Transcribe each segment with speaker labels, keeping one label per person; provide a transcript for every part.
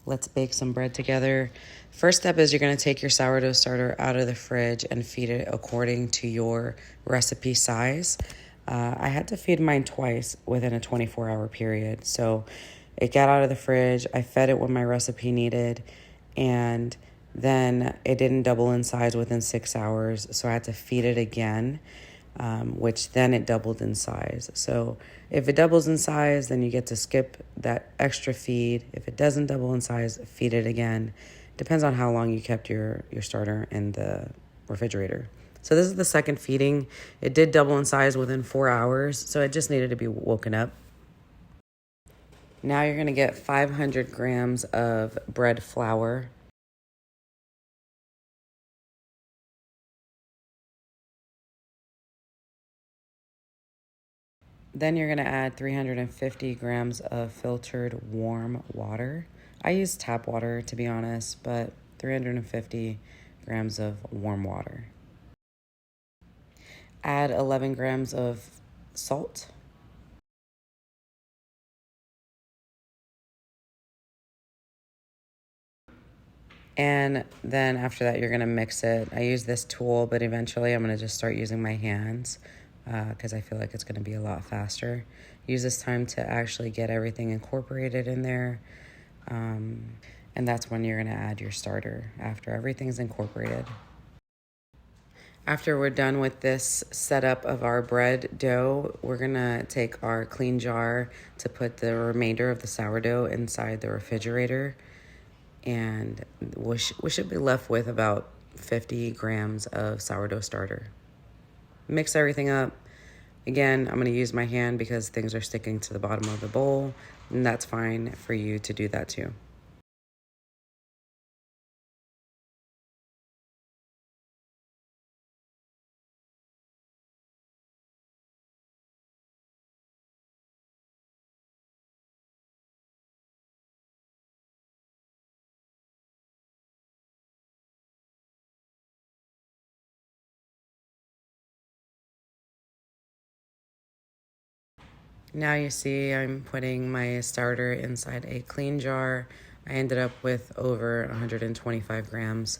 Speaker 1: Let's bake some bread together. First step is you're going to take your sourdough starter out of the fridge and feed it according to your recipe size. I had to feed mine twice within a 24-hour period. So it got out of the fridge. I fed it what my recipe needed, and then it didn't double in size within 6 hours. So I had to feed it again, which then it doubled in size. So if it doubles in size, then you get to skip that extra feed. If it doesn't double in size, feed it again. Depends on how long you kept your starter in the refrigerator. So this is the second feeding. It did double in size within 4 hours, so it just needed to be woken up. Now you're going to get 500 grams of bread flour. Then you're going to add 350 grams of filtered warm water. I use tap water, to be honest, but 350 grams of warm water. Add 11 grams of salt. And then after that, you're going to mix it. I use this tool, but eventually I'm going to just start using my hands because I feel like it's going to be a lot faster. Use this time to actually get everything incorporated in there. And that's when you're going to add your starter after everything's incorporated. After we're done with this setup of our bread dough, we're going to take our clean jar to put the remainder of the sourdough inside the refrigerator. And we should be left with about 50 grams of sourdough starter. Mix everything up. Again, I'm going to use my hand because things are sticking to the bottom of the bowl, and that's fine for you to do that too. Now you see I'm putting my starter inside a clean jar. I ended up with over 125 grams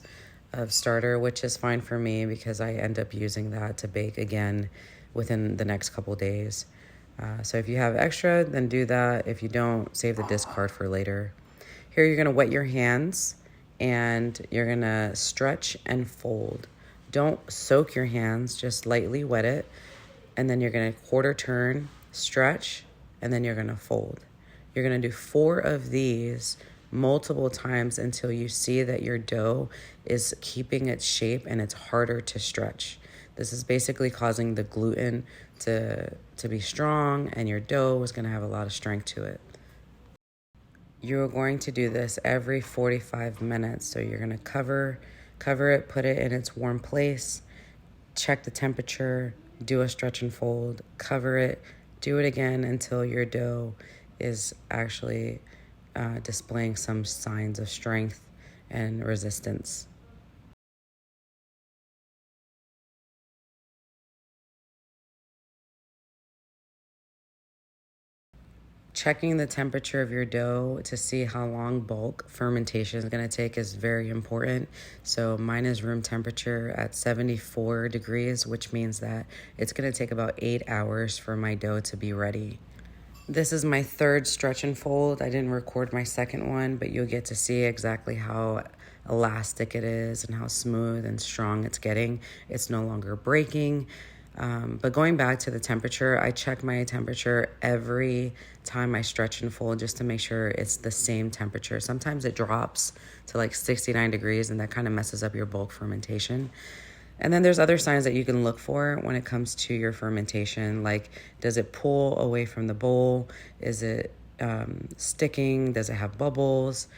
Speaker 1: of starter, which is fine for me because I end up using that to bake again within the next couple days. So if you have extra, then do that. If you don't, save the discard for later. Here you're gonna wet your hands and you're gonna stretch and fold. Don't soak your hands, just lightly wet it. And then you're gonna quarter turn, stretch, and then you're gonna fold. You're gonna do 4 of these multiple times until you see that your dough is keeping its shape and it's harder to stretch. This is basically causing the gluten to be strong, and your dough is gonna have a lot of strength to it. You're going to do this every 45 minutes. So you're gonna cover it, put it in its warm place, check the temperature, do a stretch and fold, cover it, do it again until your dough is actually displaying some signs of strength and resistance. Checking the temperature of your dough to see how long bulk fermentation is going to take is very important. So mine is room temperature at 74 degrees, which means that it's going to take about 8 hours for my dough to be ready. This is my third stretch and fold. I didn't record my second one, but you'll get to see exactly how elastic it is and how smooth and strong it's getting. It's no longer breaking. But going back to the temperature, I check my temperature every time I stretch and fold just to make sure it's the same temperature. Sometimes it drops to like 69 degrees and that kind of messes up your bulk fermentation. And then there's other signs that you can look for when it comes to your fermentation, like does it pull away from the bowl? Is it sticking? Does it have bubbles?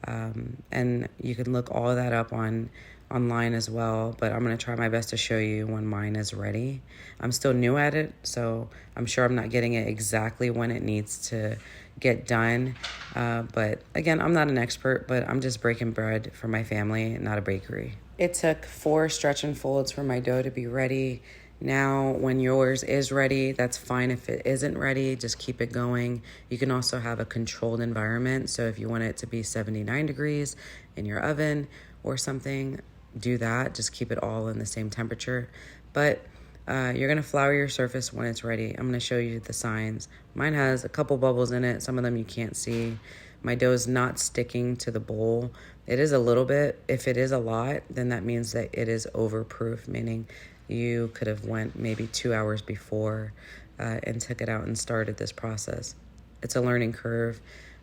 Speaker 1: And you can look all of that up online as well, but I'm going to try my best to show you when mine is ready. I'm still new at it, so I'm sure I'm not getting it exactly when it needs to get done. But again, I'm not an expert, but I'm just breaking bread for my family, not a bakery. It took 4 stretch and folds for my dough to be ready. Now, when yours is ready, that's fine. If it isn't ready, just keep it going. You can also have a controlled environment. So if you want it to be 79 degrees in your oven or something, do that. Just keep it all in the same temperature. But you're going to flour your surface when it's ready. I'm going to show you the signs. Mine has a couple bubbles in it. Some of them you can't see. My dough is not sticking to the bowl. It is a little bit. If it is a lot, then that means that it is overproof, meaning you could have went maybe 2 hours before and took it out and started this process. It's a learning curve,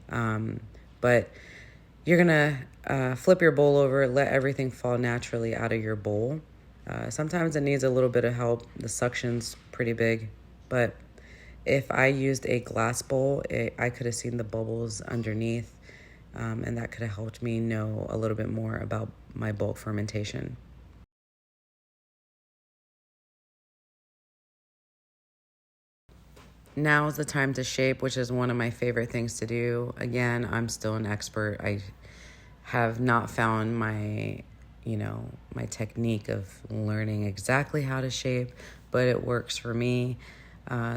Speaker 1: but you're gonna flip your bowl over, let everything fall naturally out of your bowl. Sometimes it needs a little bit of help. The suction's pretty big, but if I used a glass bowl, I could have seen the bubbles underneath, and that could have helped me know a little bit more about my bulk fermentation. Now is the time to shape, which is one of my favorite things to do. Again, I'm still an expert. I have not found my technique of learning exactly how to shape, but it works for me.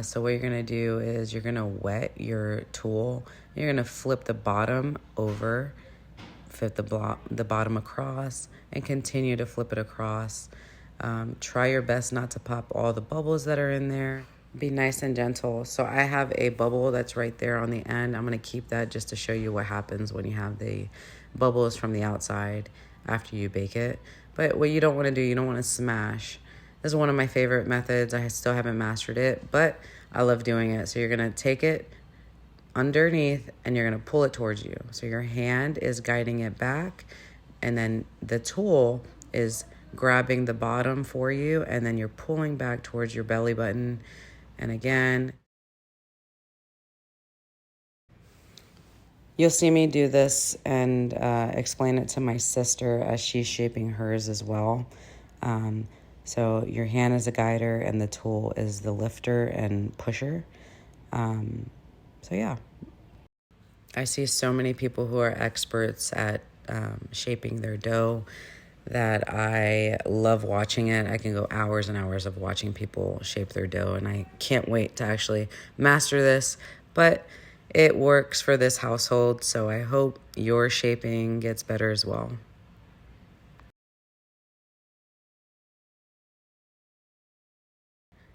Speaker 1: So what you're gonna do is you're gonna wet your tool. You're gonna flip the bottom over, flip the bottom across, and continue to flip it across. Try your best not to pop all the bubbles that are in there. Be nice and gentle. So I have a bubble that's right there on the end. I'm going to keep that just to show you what happens when you have the bubbles from the outside after you bake it. But what you don't want to do, you don't want to smash. This is one of my favorite methods. I still haven't mastered it, but I love doing it. So you're going to take it underneath and you're going to pull it towards you. So your hand is guiding it back, and then the tool is grabbing the bottom for you, and then you're pulling back towards your belly button. And again, you'll see me do this and explain it to my sister as she's shaping hers as well. So your hand is a guider and the tool is the lifter and pusher. So yeah. I see so many people who are experts at shaping their dough that I love watching it. I can go hours and hours of watching people shape their dough, and I can't wait to actually master this, but it works for this household, so I hope your shaping gets better as well.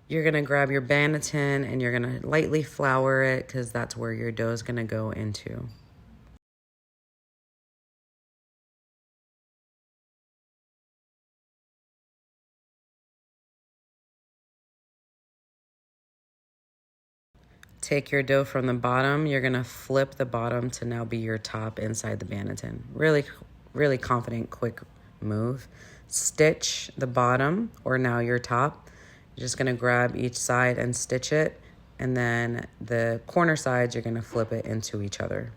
Speaker 1: You're gonna grab your Banneton and you're gonna lightly flour it because that's where your dough is gonna go into. Take your dough from the bottom. You're going to flip the bottom to now be your top inside the Banneton. Really, really confident, quick move. Stitch the bottom, or now your top. You're just going to grab each side and stitch it. And then the corner sides, you're going to flip it into each other.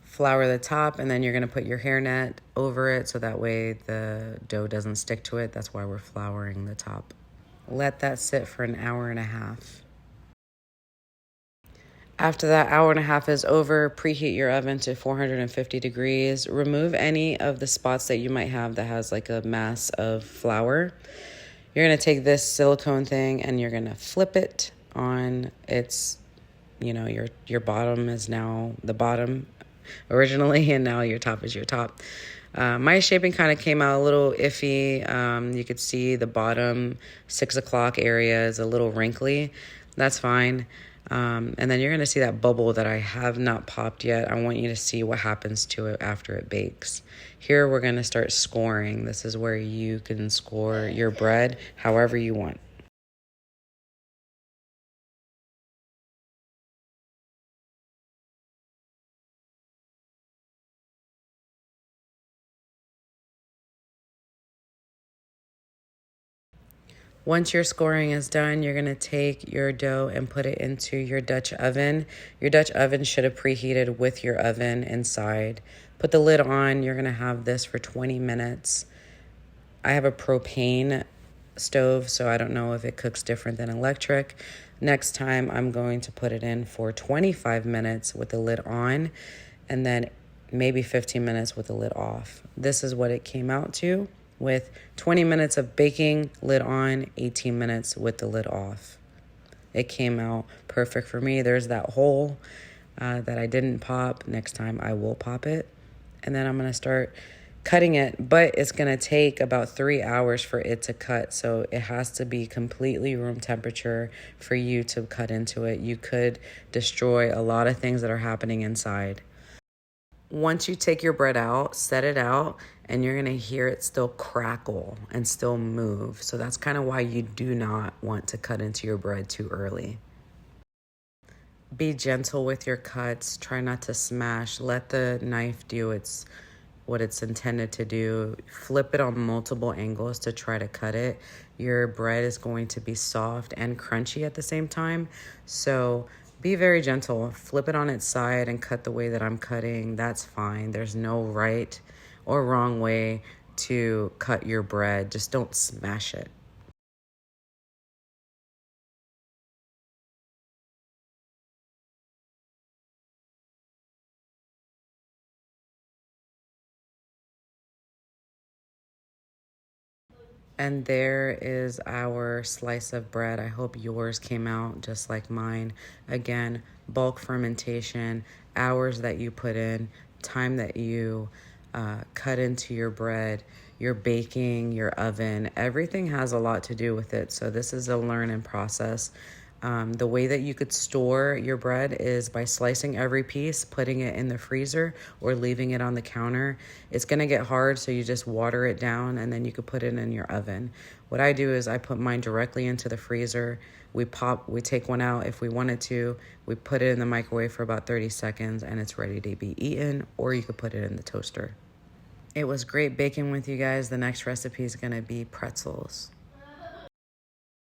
Speaker 1: Flour the top, and then you're going to put your hairnet over it so that way the dough doesn't stick to it. That's why we're flouring the top. Let that sit for an hour and a half. After that hour and a half is over, preheat your oven to 450 degrees. Remove any of the spots that you might have that has like a mass of flour. You're going to take this silicone thing and you're going to flip it on its, your bottom is now the bottom originally, and now your top is your top. My shaping kind of came out a little iffy. You could see the bottom 6 o'clock area is a little wrinkly. That's fine. And then you're going to see that bubble that I have not popped yet. I want you to see what happens to it after it bakes. Here we're going to start scoring. This is where you can score your bread however you want. Once your scoring is done, you're going to take your dough and put it into your Dutch oven. Your Dutch oven should have preheated with your oven inside. Put the lid on. You're going to have this for 20 minutes. I have a propane stove, so I don't know if it cooks different than electric. Next time I'm going to put it in for 25 minutes with the lid on, and then maybe 15 minutes with the lid off. This is what it came out to, with 20 minutes of baking, lid on, 18 minutes with the lid off. It came out perfect for me. There's that hole that I didn't pop. Next time I will pop it. And then I'm going to start cutting it, but it's going to take about 3 hours for it to cut. So it has to be completely room temperature for you to cut into it. You could destroy a lot of things that are happening inside. Once you take your bread out, set it out, and you're going to hear it still crackle and still move. So that's kind of why you do not want to cut into your bread too early. Be gentle with your cuts. Try not to smash. Let the knife do what it's intended to do. Flip it on multiple angles to try to cut it. Your bread is going to be soft and crunchy at the same time. So be very gentle. Flip it on its side and cut the way that I'm cutting. That's fine. There's no right or wrong way to cut your bread. Just don't smash it. And there is our slice of bread. I hope yours came out just like mine. Again, bulk fermentation, hours that you put in, time that you cut into your bread, your baking, your oven. Everything has a lot to do with it. So this is a learning process. The way that you could store your bread is by slicing every piece, putting it in the freezer, or leaving it on the counter. It's going to get hard, so you just water it down, and then you could put it in your oven. What I do is I put mine directly into the freezer. We take one out if we wanted to. We put it in the microwave for about 30 seconds, and it's ready to be eaten, or you could put it in the toaster. It was great baking with you guys. The next recipe is going to be pretzels.